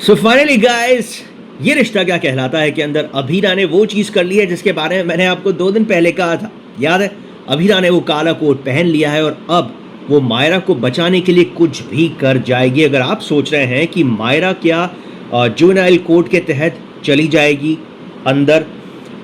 So finally guys, ये रिश्ता क्या कहलाता है कि अंदर अभीरा ने वो चीज़ कर ली है जिसके बारे में मैंने आपको 2 दिन पहले कहा था। याद है? अभीरा ने वो काला कोट पहन लिया है और अब वो मायरा को बचाने के लिए कुछ भी कर जाएगी। अगर आप सोच रहे हैं कि मायरा क्या जुवेनाइल कोड के तहत चली जाएगी अंदर,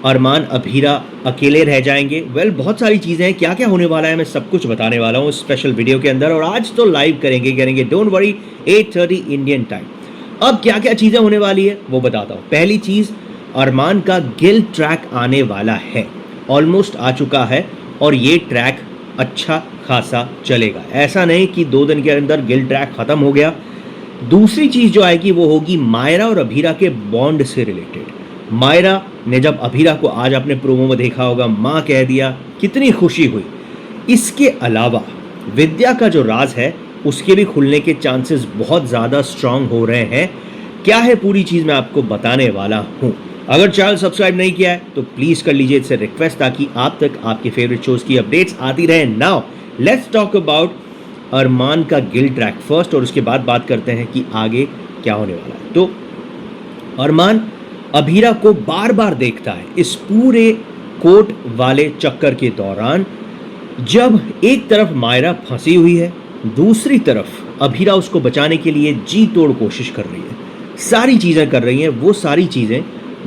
अरमान अभीरा अकेले रह जाएंगे, बहुत सारी चीज़ें हैं। क्या क्या होने वाला है मैं सब कुछ बताने वाला हूँ स्पेशल वीडियो के अंदर। और आज तो लाइव करेंगे डोंट वरी, 8:30 इंडियन टाइम। अब क्या क्या चीज़ें होने वाली है वो बताता हूँ। पहली चीज़, अरमान का गिल ट्रैक आने वाला है, ऑलमोस्ट आ चुका है और ये ट्रैक अच्छा खासा चलेगा। ऐसा नहीं कि 2 दिन के अंदर गिल ट्रैक ख़त्म हो गया। दूसरी चीज़ जो आएगी वो होगी मायरा और अभीरा के बॉन्ड से रिलेटेड। मायरा ने जब अभीरा को आज अपने प्रोमो में देखा होगा, माँ कह दिया, कितनी खुशी हुई। इसके अलावा विद्या का जो राज है उसके भी खुलने के चांसेस बहुत ज़्यादा स्ट्रांग हो रहे हैं। क्या है पूरी चीज़ मैं आपको बताने वाला हूँ। अगर चैनल सब्सक्राइब नहीं किया है तो प्लीज़ कर लीजिए, इससे रिक्वेस्ट, ताकि आप तक आपके फेवरेट शोज़ की अपडेट्स आती रहे। नाउ लेट्स टॉक अबाउट अरमान का गिल ट्रैक फर्स्ट, और उसके बाद बात करते हैं कि आगे क्या होने वाला है। तो अरमान अभीरा को बार बार देखता है इस पूरे कोर्ट वाले चक्कर के दौरान, जब एक तरफ मायरा फंसी हुई है, दूसरी तरफ अभीरा उसको बचाने के लिए जी तोड़ कोशिश कर रही है, सारी चीज़ें कर रही हैं, वो सारी चीज़ें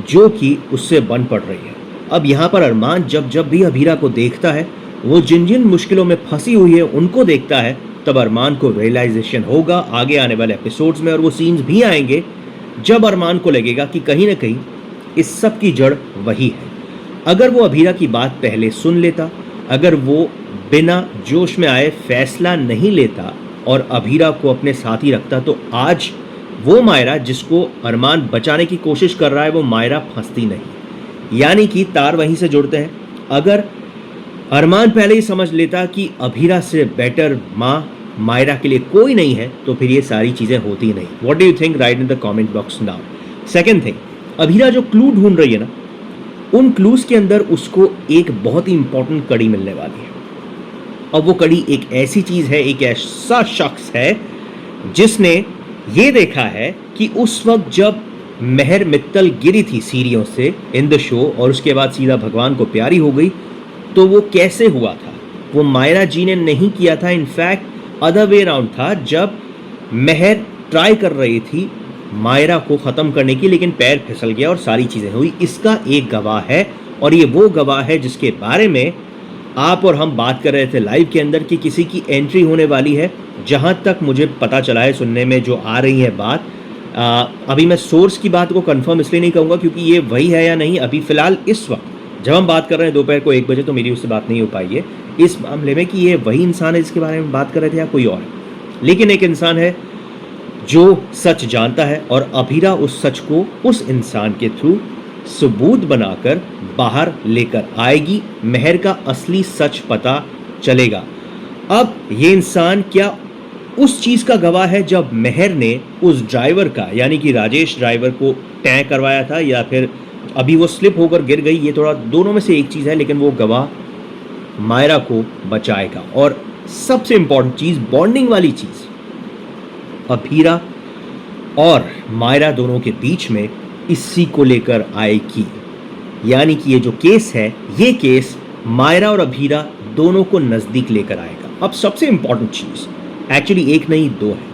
जो कि उससे बन पड़ रही है। अब यहाँ पर अरमान जब भी अभीरा को देखता है, वो जिन जिन मुश्किलों में फंसी हुई है उनको देखता है, तब अरमान को रियलाइजेशन होगा आगे आने वाले एपिसोड्स में, और वो सीन्स भी आएंगे जब अरमान को लगेगा कि कहीं ना कहीं इस सब की जड़ वही है। अगर वो अभीरा की बात पहले सुन लेता, अगर वो बिना जोश में आए फैसला नहीं लेता और अभीरा को अपने साथ ही रखता, तो आज वो मायरा जिसको अरमान बचाने की कोशिश कर रहा है, वो मायरा फंसती नहीं। यानी कि तार वहीं से जुड़ते हैं। अगर अरमान पहले ही समझ लेता कि अभीरा से बेटर माँ मायरा के लिए कोई नहीं है, तो फिर ये सारी चीज़ें होती नहीं। What do you think? Right in the comment box now. Second thing, Abhira जो क्लू ढूंढ रही है ना, उन क्लूज के अंदर उसको एक बहुत ही इंपॉर्टेंट कड़ी मिलने वाली है। और वो कड़ी एक ऐसी चीज़ है, एक ऐसा शख्स है जिसने ये देखा है कि उस वक्त जब मेहर मित्तल गिरी थी सीढ़ियों से इन द शो, और उसके बाद सीधा भगवान को प्यारी हो गई, तो वो कैसे हुआ था? वो मायरा जी ने नहीं किया था, इनफैक्ट अदर वे राउंड था। जब मेहर ट्राई कर रही थी मायरा को ख़त्म करने की, लेकिन पैर फिसल गया और सारी चीज़ें हुई। इसका एक गवाह है, और ये वो गवाह है जिसके बारे में आप और हम बात कर रहे थे लाइव के अंदर कि किसी की एंट्री होने वाली है। जहाँ तक मुझे पता चला है, सुनने में जो आ रही है बात, अभी मैं सोर्स की बात को कंफर्म इसलिए नहीं कहूँगा क्योंकि ये वही है या नहीं। अभी फ़िलहाल इस वक्त जब हम बात कर रहे हैं दोपहर को 1 बजे, तो मेरी उससे बात नहीं हो पाई है इस मामले में कि ये वही इंसान है जिसके बारे में बात कर रहे थे या कोई और। लेकिन एक इंसान है जो सच जानता है, और अभीरा उस सच को उस इंसान के थ्रू सबूत बनाकर बाहर लेकर आएगी। मेहर का असली सच पता चलेगा। अब ये इंसान क्या उस चीज़ का गवाह है जब मेहर ने उस ड्राइवर का, यानी कि राजेश ड्राइवर को तय करवाया था, या फिर अभी वो स्लिप होकर गिर गई? ये थोड़ा दोनों में से एक चीज़ है, लेकिन वो गवाह मायरा को बचाएगा। और सबसे इंपॉर्टेंट चीज़, बॉन्डिंग वाली चीज़, अभीरा और मायरा दोनों के बीच में इसी को लेकर आएगी। यानी कि ये जो केस है, ये केस मायरा और अभीरा दोनों को नज़दीक लेकर आएगा। अब सबसे इंपॉर्टेंट चीज़, एक्चुअली एक नहीं 2 है।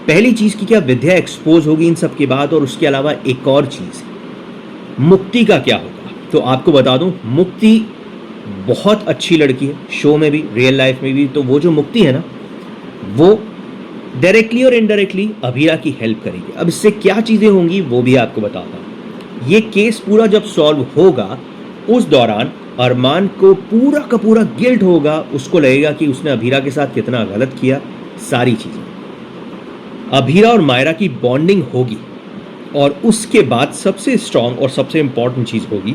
पहली चीज़ की क्या विद्या एक्सपोज होगी इन सब के बाद, और उसके अलावा एक और चीज़, मुक्ति का क्या होगा? तो आपको बता दूं, मुक्ति बहुत अच्छी लड़की है, शो में भी रियल लाइफ में भी। तो वो जो मुक्ति है ना, वो डायरेक्टली और इनडायरेक्टली अभीरा की हेल्प करेगी। अब इससे क्या चीज़ें होंगी वो भी आपको बताता हूँ। ये केस पूरा जब सॉल्व होगा, उस दौरान अरमान को पूरा का पूरा गिल्ट होगा, उसको लगेगा कि उसने अभीरा के साथ कितना गलत किया, सारी चीज़ें। अभीरा और मायरा की बॉन्डिंग होगी, और उसके बाद सबसे स्ट्रांग और सबसे इंपॉर्टेंट चीज़ होगी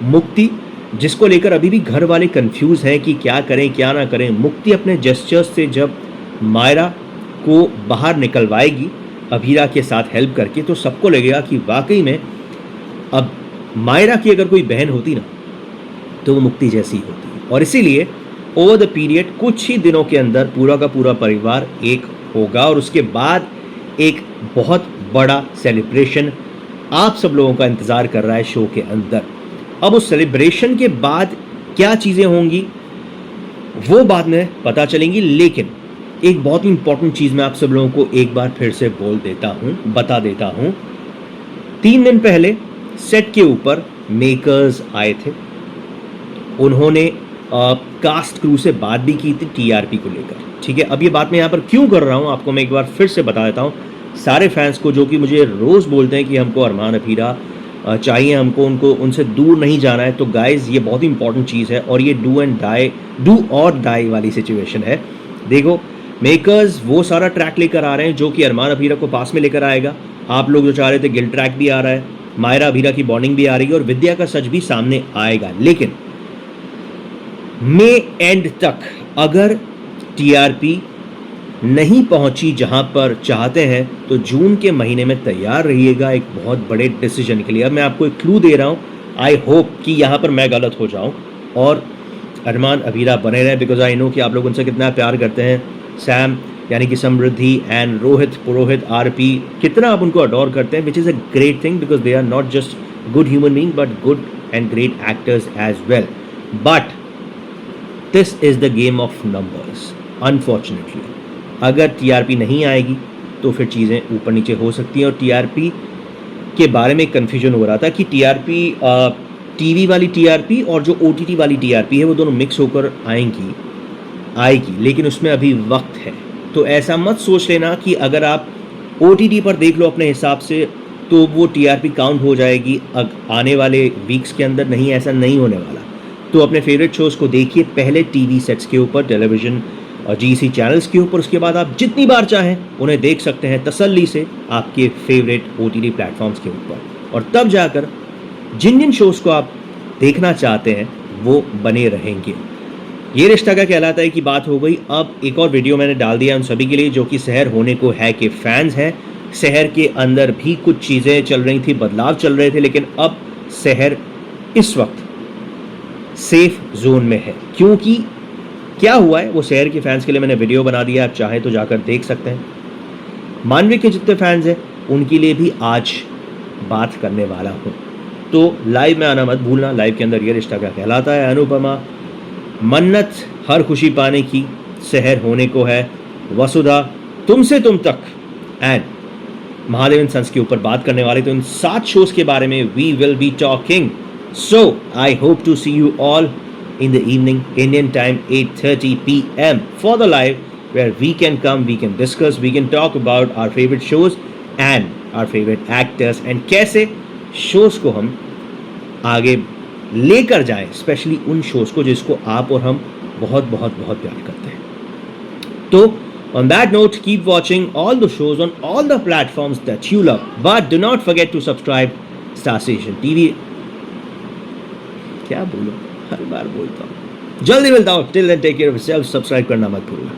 मुक्ति, जिसको लेकर अभी भी घर वाले कंफ्यूज हैं कि क्या करें क्या ना करें। मुक्ति अपने जेस्चर्स से जब मायरा को बाहर निकलवाएगी अभीरा के साथ हेल्प करके, तो सबको लगेगा कि वाकई में अब मायरा की अगर कोई बहन होती ना, तो वो मुक्ति जैसी होती। और इसीलिए ओवर द पीरियड कुछ ही दिनों के अंदर पूरा का पूरा परिवार एक होगा, और उसके बाद एक बहुत बड़ा सेलिब्रेशन आप सब लोगों का इंतज़ार कर रहा है शो के अंदर। अब उस सेलिब्रेशन के बाद क्या चीज़ें होंगी वो बाद में पता चलेंगी, लेकिन एक बहुत ही इंपॉर्टेंट चीज़ मैं आप सब लोगों को एक बार फिर से बोल देता हूँ, बता देता हूँ। 3 दिन पहले सेट के ऊपर मेकर्स आए थे, उन्होंने कास्ट क्रू से बात भी की थी टीआरपी को लेकर, ठीक है। अब ये बात मैं यहाँ पर क्यों कर रहा हूँ आपको मैं एक बार फिर से बता देता हूँ, सारे फैंस को जो कि मुझे रोज़ बोलते हैं कि हमको अरमान अफीरा चाहिए, हमको उनको उनसे दूर नहीं जाना है। तो गाइज ये बहुत ही इंपॉर्टेंट चीज़ है और ये डू और डाई वाली सिचुएशन है। देखो मेकर्स वो सारा ट्रैक लेकर आ रहे हैं जो कि अरमान अफीरा को पास में लेकर आएगा। आप लोग जो चाह रहे थे गिल ट्रैक भी आ रहा है, मायरा अभीरा की बॉन्डिंग भी आ रही है और विद्या का सच भी सामने आएगा। लेकिन मई एंड तक अगर टीआरपी नहीं पहुंची जहां पर चाहते हैं तो जून के महीने में तैयार रहिएगा एक बहुत बड़े डिसीजन के लिए। अब मैं आपको एक क्लू दे रहा हूं, आई होप कि यहां पर मैं गलत हो जाऊं और अरमान अभीरा बने रहे, बिकॉज आई नो कि आप लोग उनसे कितना प्यार करते हैं। सैम यानी कि समृद्धि एंड रोहित पुरोहित आरपी, कितना आप उनको अडोर करते हैं, which is a great thing because they are not just good human being but good and great actors as well. But this is the game of numbers. Unfortunately अगर TRP नहीं आएगी तो फिर चीज़ें ऊपर नीचे हो सकती हैं। और टीआरपी के बारे में कन्फ्यूजन हो रहा था कि टीआरपी टीवी वाली टीआरपी और जो ओटीटी वाली टीआरपी है वो दोनों मिक्स होकर आएगी, लेकिन उसमें अभी वक्त है। तो ऐसा मत सोच लेना कि अगर आप ओटीटी पर देख लो अपने हिसाब से तो वो टीआरपी काउंट हो जाएगी आने वाले वीक्स के अंदर। नहीं, ऐसा नहीं होने वाला। तो अपने फेवरेट शोज़ को देखिए पहले टीवी सेट्स के ऊपर, टेलीविज़न और जीसी चैनल्स के ऊपर, उसके बाद आप जितनी बार चाहें उन्हें देख सकते हैं तसल्ली से आपके फेवरेट ओटीटी प्लेटफॉर्म्स के ऊपर। और तब जाकर जिन जिन शोज़ को आप देखना चाहते हैं वो बने रहेंगे। ये रिश्ता क्या कहलाता है कि बात हो गई। अब एक और वीडियो मैंने डाल दिया उन सभी के लिए जो कि शहर होने को है के फैंस हैं। शहर के अंदर भी कुछ चीज़ें चल रही थी, बदलाव चल रहे थे, लेकिन अब शहर इस वक्त सेफ जोन में है। क्योंकि क्या हुआ है वो शहर के फैंस के लिए मैंने वीडियो बना दिया, आप चाहें तो जाकर देख सकते हैं। मानवी के जितने फैंस हैं उनके लिए भी आज बात करने वाला हूँ, तो लाइव में आना मत भूलना। लाइव के अंदर ये रिश्ता क्या कहलाता है, अनुपमा, मन्नत, हर खुशी पाने की, शहर होने को है, वसुधा, तुमसे तुम तक एंड महादेवन सन्स के ऊपर बात करने वाले। तो इन 7 शोज़ के बारे में we will be talking. So I hope to see you all in the evening Indian time 8:30 p.m. for the live where we can come, we can discuss, we can talk about our favorite shows and our favorite actors and कैसे shows को हम आगे लेकर जाएं, specially उन shows को जिसको आप और हम बहुत बहुत बहुत प्यार करते हैं। तो on that note, keep watching all the shows on all the platforms that you love, but do not forget to subscribe Star Station TV। क्या बोलूं, हर बार बोलता हूँ। जल्दी मिलता हूँ। Till then take care of yourself, subscribe करना मत भूलना।